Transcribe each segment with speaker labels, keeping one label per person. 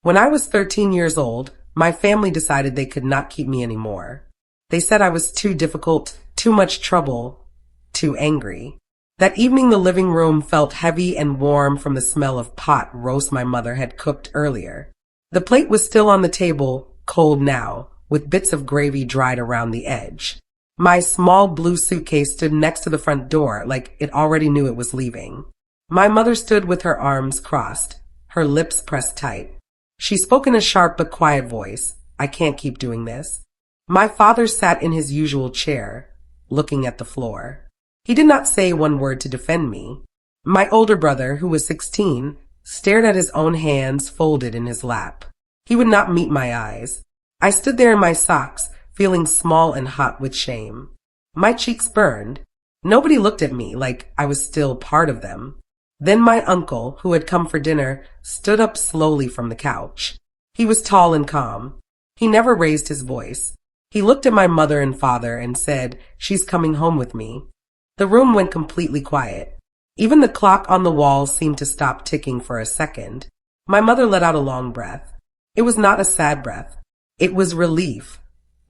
Speaker 1: When I was 13 years old, my family decided they could not keep me anymore. They said I was too difficult, too much trouble, too angry. That evening the living room felt heavy and warm from the smell of pot roast my mother had cooked earlier. The plate was still on the table, cold now, with bits of gravy dried around the edge. My small blue suitcase stood next to the front door like it already knew it was leaving. My mother stood with her arms crossed, her lips pressed tight. She spoke in a sharp but quiet voice. I can't keep doing this. My father sat in his usual chair, looking at the floor. He did not say one word to defend me. My older brother, who was 16, stared at his own hands folded in his lap. He would not meet my eyes. I stood there in my socks, feeling small and hot with shame. My cheeks burned. Nobody looked at me like I was still part of them. Then my uncle, who had come for dinner, stood up slowly from the couch. He was tall and calm. He never raised his voice. He looked at my mother and father and said, "She's coming home with me." The room went completely quiet. Even the clock on the wall seemed to stop ticking for a second. My mother let out a long breath. It was not a sad breath. It was relief,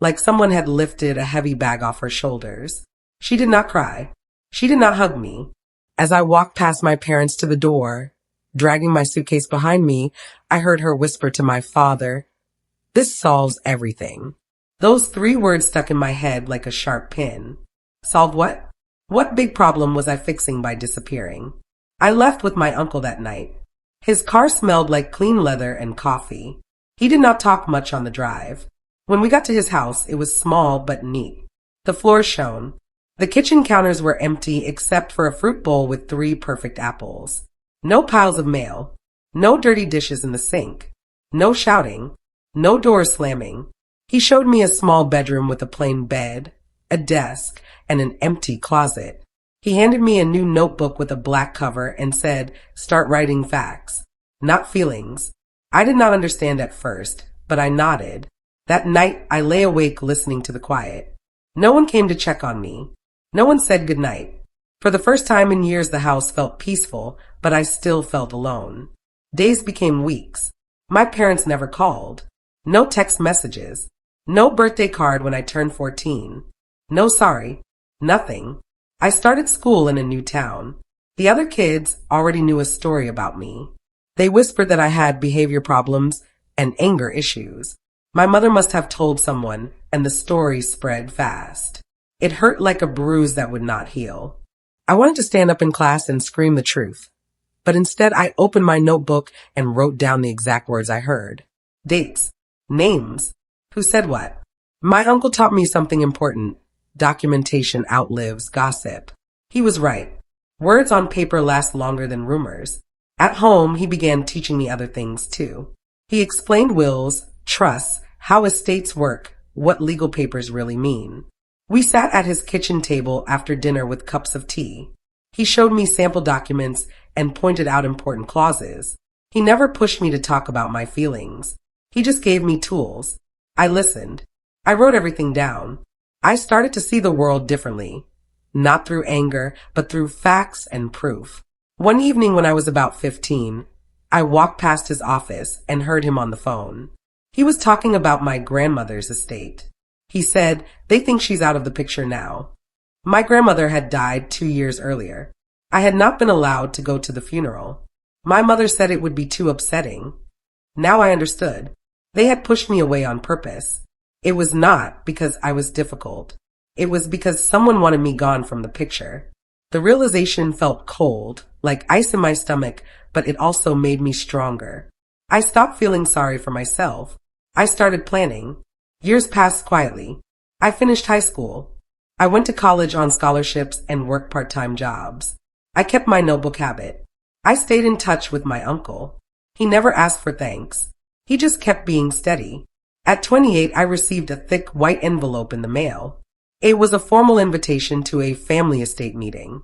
Speaker 1: like someone had lifted a heavy bag off her shoulders. She did not cry. She did not hug me. As I walked past my parents to the door, dragging my suitcase behind me, I heard her whisper to my father, "This solves everything." Those 3 words stuck in my head like a sharp pin. Solved what? What big problem was I fixing by disappearing? I left with my uncle that night. His car smelled like clean leather and coffee. He did not talk much on the drive. When we got to his house, it was small but neat. The floor shone. The kitchen counters were empty except for a fruit bowl with 3 perfect apples. No piles of mail. No dirty dishes in the sink. No shouting. No doors slamming. He showed me a small bedroom with a plain bed, a desk, and an empty closet. He handed me a new notebook with a black cover and said, "Start writing facts, not feelings." I did not understand at first, but I nodded. That night, I lay awake listening to the quiet. No one came to check on me. No one said goodnight. For the first time in years, the house felt peaceful, but I still felt alone. Days became weeks. My parents never called. No text messages. No birthday card when I turned 14. No sorry. Nothing. I started school in a new town. The other kids already knew a story about me. They whispered that I had behavior problems and anger issues. My mother must have told someone, and the story spread fast. It hurt like a bruise that would not heal. I wanted to stand up in class and scream the truth. But instead, I opened my notebook and wrote down the exact words I heard. Dates. Names. Who said what? My uncle taught me something important. Documentation outlives gossip. He was right. Words on paper last longer than rumors. At home, he began teaching me other things too. He explained wills, trusts, how estates work, what legal papers really mean. We sat at his kitchen table after dinner with cups of tea. He showed me sample documents and pointed out important clauses. He never pushed me to talk about my feelings. He just gave me tools. I listened. I wrote everything down. I started to see the world differently, not through anger, but through facts and proof. One evening when I was about 15, I walked past his office and heard him on the phone. He was talking about my grandmother's estate. He said, "They think she's out of the picture now." My grandmother had died 2 years earlier. I had not been allowed to go to the funeral. My mother said it would be too upsetting. Now I understood. They had pushed me away on purpose. It was not because I was difficult. It was because someone wanted me gone from the picture. The realization felt cold, like ice in my stomach, but it also made me stronger. I stopped feeling sorry for myself. I started planning. Years passed quietly. I finished high school. I went to college on scholarships and worked part-time jobs. I kept my notebook habit. I stayed in touch with my uncle. He never asked for thanks. He just kept being steady. At 28, I received a thick white envelope in the mail. It was a formal invitation to a family estate meeting.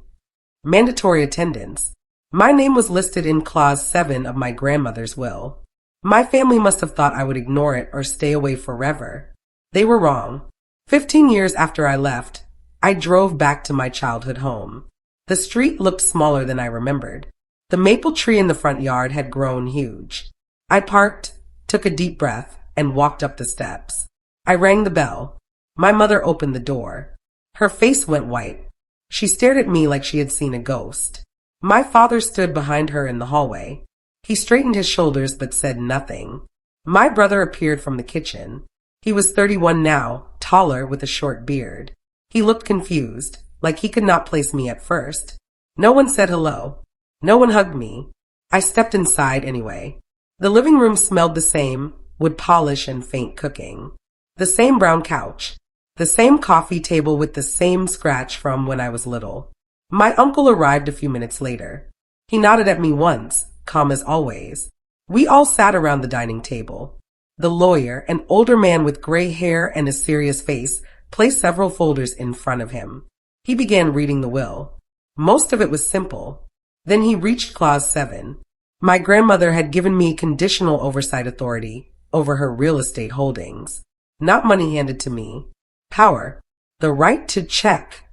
Speaker 1: Mandatory attendance. My name was listed in Clause 7 of my grandmother's will. My family must have thought I would ignore it or stay away forever. They were wrong. 15 years after I left, I drove back to my childhood home. The street looked smaller than I remembered. The maple tree in the front yard had grown huge. I parked, took a deep breath, and walked up the steps. I rang the bell. My mother opened the door. Her face went white. She stared at me like she had seen a ghost. My father stood behind her in the hallway. He straightened his shoulders but said nothing. My brother appeared from the kitchen. He was 31 now, taller with a short beard. He looked confused, like he could not place me at first. No one said hello. No one hugged me. I stepped inside anyway. The living room smelled the same, wood polish and faint cooking. The same brown couch. The same coffee table with the same scratch from when I was little. My uncle arrived a few minutes later. He nodded at me once, calm as always. We all sat around the dining table. The lawyer, an older man with gray hair and a serious face, placed several folders in front of him. He began reading the will. Most of it was simple. Then he reached clause 7. My grandmother had given me conditional oversight authority over her real estate holdings. Not money handed to me. Power. The right to check,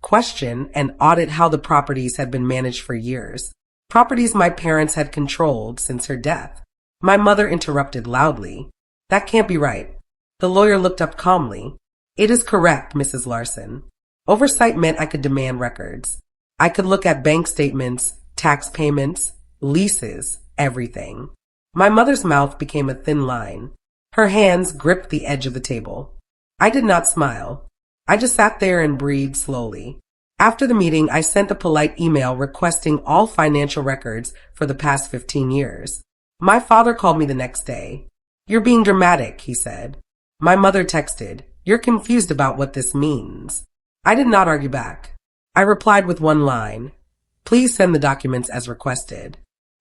Speaker 1: question, and audit how the properties had been managed for years. Properties my parents had controlled since her death. My mother interrupted loudly. That can't be right. The lawyer looked up calmly. It is correct, Mrs. Larson. Oversight meant I could demand records. I could look at bank statements, tax payments, leases, everything. My mother's mouth became a thin line. Her hands gripped the edge of the table. I did not smile. I just sat there and breathed slowly. After the meeting, I sent a polite email requesting all financial records for the past 15 years. My father called me the next day. You're being dramatic, he said. My mother texted, You're confused about what this means. I did not argue back. I replied with one line. Please send the documents as requested.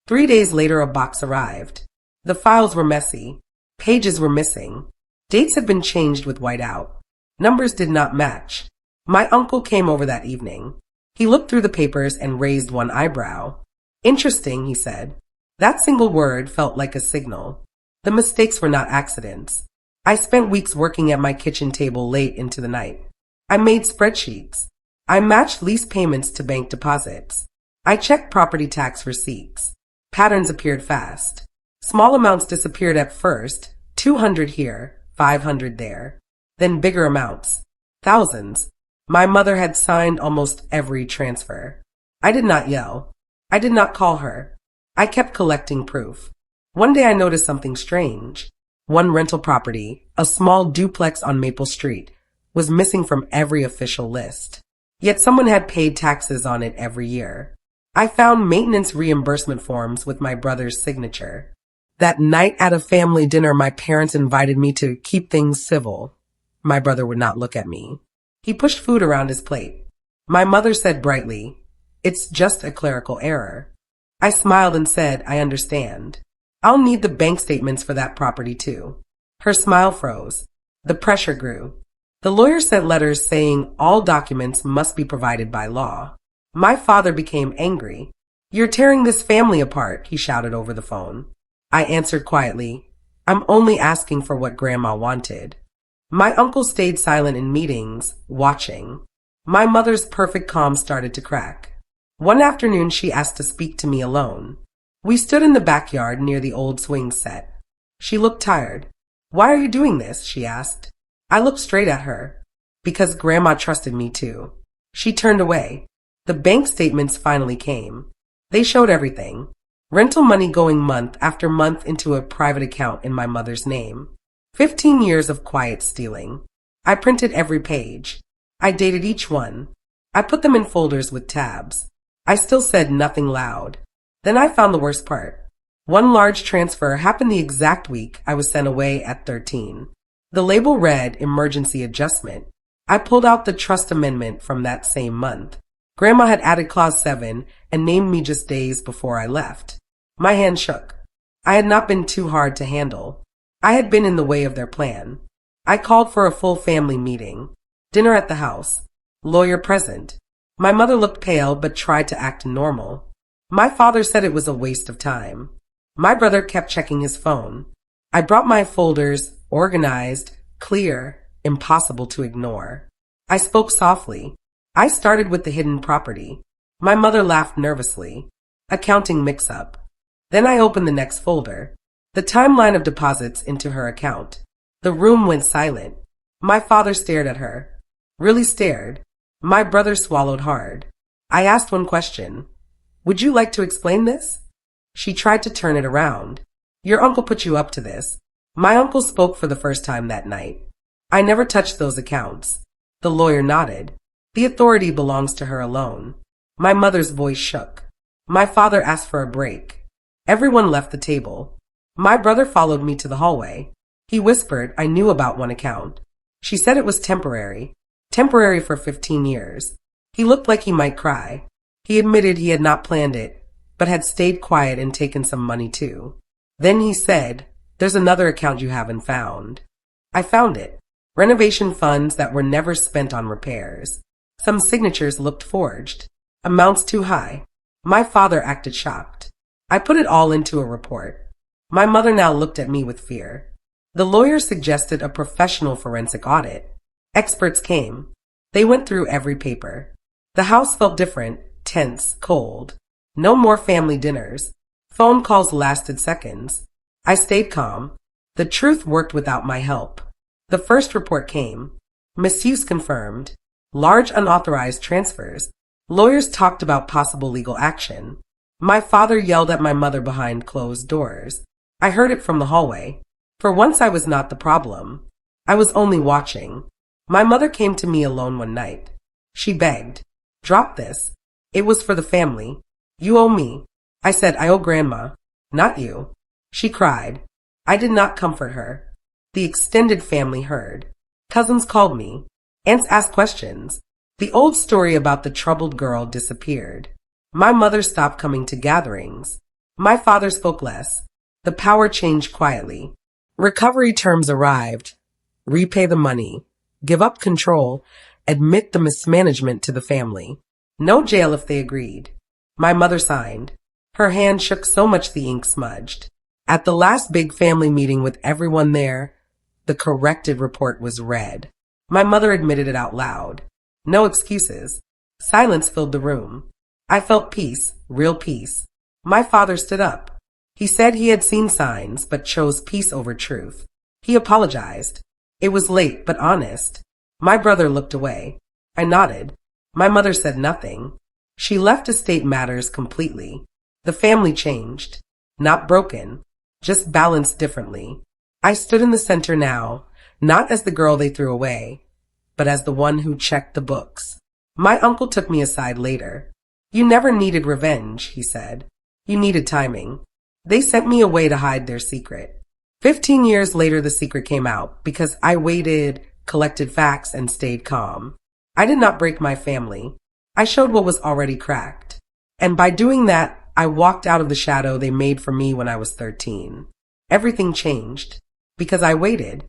Speaker 1: 3 days later, a box arrived. The files were messy. Pages were missing. Dates had been changed with white out. Numbers did not match. My uncle came over that evening. He looked through the papers and raised one eyebrow. Interesting, he said. That single word felt like a signal. The mistakes were not accidents. I spent weeks working at my kitchen table late into the night. I made spreadsheets. I matched lease payments to bank deposits. I checked property tax receipts. Patterns appeared fast. Small amounts disappeared at first, 200 here, 500 there. Then bigger amounts, thousands. My mother had signed almost every transfer. I did not yell. I did not call her. I kept collecting proof. One day I noticed something strange. One rental property, a small duplex on Maple Street, was missing from every official list. Yet someone had paid taxes on it every year. I found maintenance reimbursement forms with my brother's signature. That night at a family dinner, my parents invited me to keep things civil. My brother would not look at me. He pushed food around his plate. My mother said brightly, It's just a clerical error. I smiled and said, I understand. I'll need the bank statements for that property too. Her smile froze. The pressure grew. The lawyer sent letters saying all documents must be provided by law. My father became angry. You're tearing this family apart, he shouted over the phone. I answered quietly, I'm only asking for what Grandma wanted. My uncle stayed silent in meetings, watching. My mother's perfect calm started to crack. One afternoon, she asked to speak to me alone. We stood in the backyard near the old swing set. She looked tired. Why are you doing this? She asked. I looked straight at her. Because Grandma trusted me too. She turned away. The bank statements finally came. They showed everything. Rental money going month after month into a private account in my mother's name. 15 years of quiet stealing. I printed every page. I dated each one. I put them in folders with tabs. I still said nothing loud. Then I found the worst part. One large transfer happened the exact week I was sent away at 13. The label read emergency adjustment. I pulled out the trust amendment from that same month. Grandma had added clause 7 and named me just days before I left. My hand shook. I had not been too hard to handle. I had been in the way of their plan. I called for a full family meeting. Dinner at the house. Lawyer present. My mother looked pale but tried to act normal. My father said it was a waste of time. My brother kept checking his phone. I brought my folders, organized, clear, impossible to ignore. I spoke softly. I started with the hidden property. My mother laughed nervously. Accounting mix-up. Then I opened the next folder. The timeline of deposits into her account. The room went silent. My father stared at her. Really stared. My brother swallowed hard. I asked one question. Would you like to explain this? She tried to turn it around. Your uncle put you up to this. My uncle spoke for the first time that night. I never touched those accounts. The lawyer nodded. The authority belongs to her alone. My mother's voice shook. My father asked for a break. Everyone left the table. My brother followed me to the hallway. He whispered I knew about one account. She said it was temporary. Temporary for 15 years. He looked like he might cry. He admitted he had not planned it, but had stayed quiet and taken some money too. Then he said, there's another account you haven't found. I found it. Renovation funds that were never spent on repairs. Some signatures looked forged. Amounts too high. My father acted shocked. I put it all into a report. My mother now looked at me with fear. The lawyer suggested a professional forensic audit. Experts came. They went through every paper. The house felt different, tense, cold. No more family dinners. Phone calls lasted seconds. I stayed calm. The truth worked without my help. The first report came. Misuse confirmed. Large unauthorized transfers. Lawyers talked about possible legal action. My father yelled at my mother behind closed doors. I heard it from the hallway. For once I was not the problem. I was only watching. My mother came to me alone one night. She begged. Drop this. It was for the family. You owe me. I said, I owe Grandma. Not you. She cried. I did not comfort her. The extended family heard. Cousins called me. Aunts asked questions. The old story about the troubled girl disappeared. My mother stopped coming to gatherings. My father spoke less. The power changed quietly. Recovery terms arrived. Repay the money. Give up control. Admit the mismanagement to the family. No jail if they agreed. My mother signed. Her hand shook so much the ink smudged. At the last big family meeting with everyone there, the corrected report was read. My mother admitted it out loud. No excuses. Silence filled the room. I felt peace, real peace. My father stood up. He said he had seen signs, but chose peace over truth. He apologized. It was late, but honest. My brother looked away. I nodded. My mother said nothing. She left estate matters completely. The family changed. Not broken, just balanced differently. I stood in the center now, not as the girl they threw away, but as the one who checked the books. My uncle took me aside later. You never needed revenge, he said. You needed timing. They sent me away to hide their secret. 15 years later, the secret came out because I waited, collected facts, and stayed calm. I did not break my family. I showed what was already cracked. And by doing that, I walked out of the shadow they made for me when I was 13. Everything changed because I waited.